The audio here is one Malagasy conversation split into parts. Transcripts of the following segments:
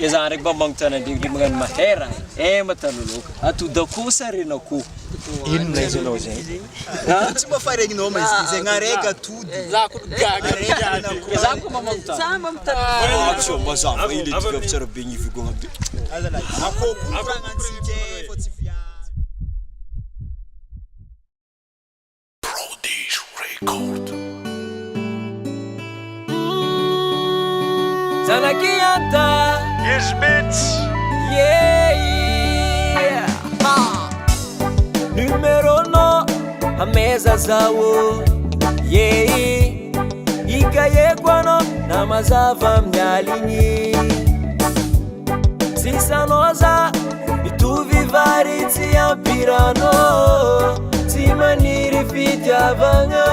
za ndraiky mba magnotany an'ireo magnano mahera mataloloka atody kosa rena ko ino laizy anao zay tsy mba faregninao ma izy zay gnareka atody zako magnotany atsyo mazava ile tika tsara be niviko ngade akoko rangantsika fa tsy via Prodigy Record. Zanakianta Isbits. yeah numero no ameza zawo ikayekwano na mazava mnyalinyi sisanoza ituvivari tiampirano timaniri fitiavanga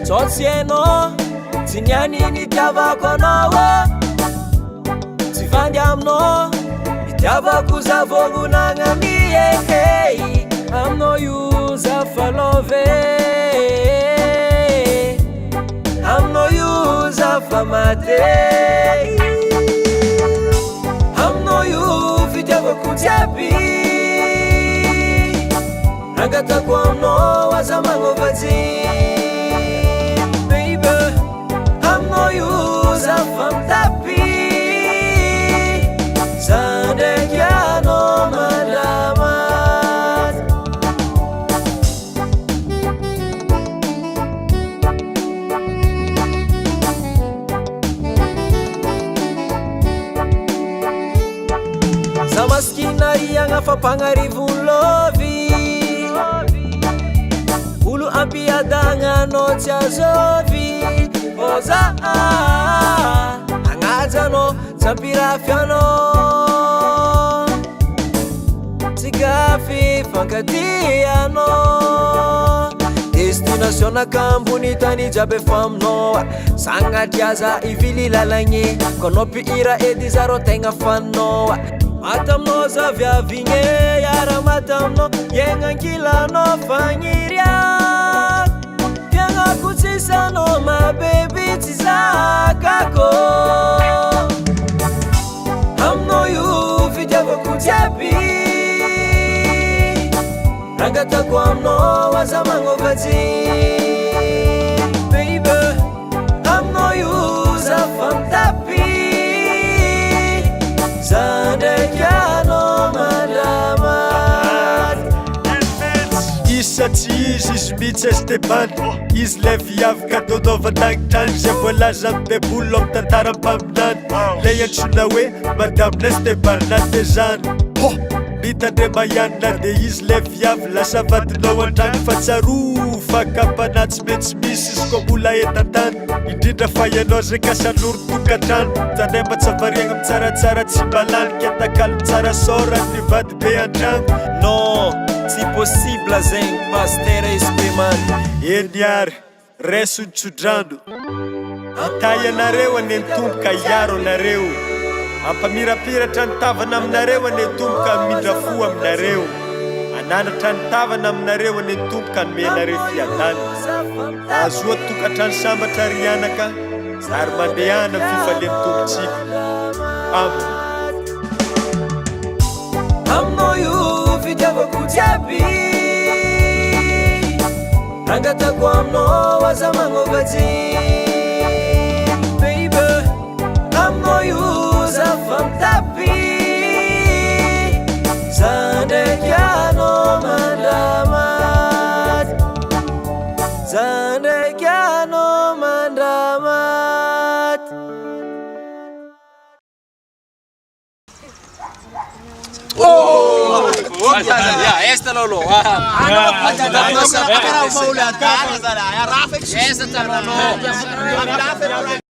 Sotsieno, tinyanini tiavako anao Tivandy amino, itiavako zavongonagna miekey Amino io zafalove Amino io zafamate Amino io fitiavako jiaby Rangatako amino aza magnovazy Famtapi Zandekiano malamat Samaskina ianga fapangarivon lovi Ulu ampiadagna no tsy azovi Oza angajano zampirafiano Tsigafi fankatiano Destination nakambuni tani jabe famno Sangadyaza ivili lalagny Konopi ira edi zaro tegna fano Matamno zaviavinye Yara matamno Yengankilano fangiria Kutsisano my baby tizakako Amno yu fitiava kutiapi Rangatako amno waza mangovazi Baby Amno yu zafamtapi Zandekiano malamat Isa tsy izy mihitsy Esteban Izy le viavaka dodovanagnitany Zay voalaza bebolo am tantara-paminany Le antsoina hoe Madame Esteban natezany Mitandre mayanina de izy le viavy Lasa vadinao andragno fa tsaro Fakapana tsy metsy misy izy ko mbola etan-tany Indrindra fa ianao zay kasanoro tokantrano Tandray matsavariagna mitsaratsara tsy malanika Takalo mitsara sora ny vady be andragno Non, tsy possible zegny pasteur Esquimane Eniary, reso ny tsodrano Atay anareo ane tomboka iaro anareo Ampamirapiratra ny tavana aminareo ane tomboka mindra fo aminareo Ananatra ny tavana aminareo ane tomboka nomenareo fiadana Azoa tokantrano sambatra rianaka Ary mandehana fifalemy tombotsika Amno yu fitiavako jiaby Rangatako amino waza magnovazy Baby Amno yu zafamtapi Zandekiano mandamat Zandekiano mandamat esta lolo esta lolo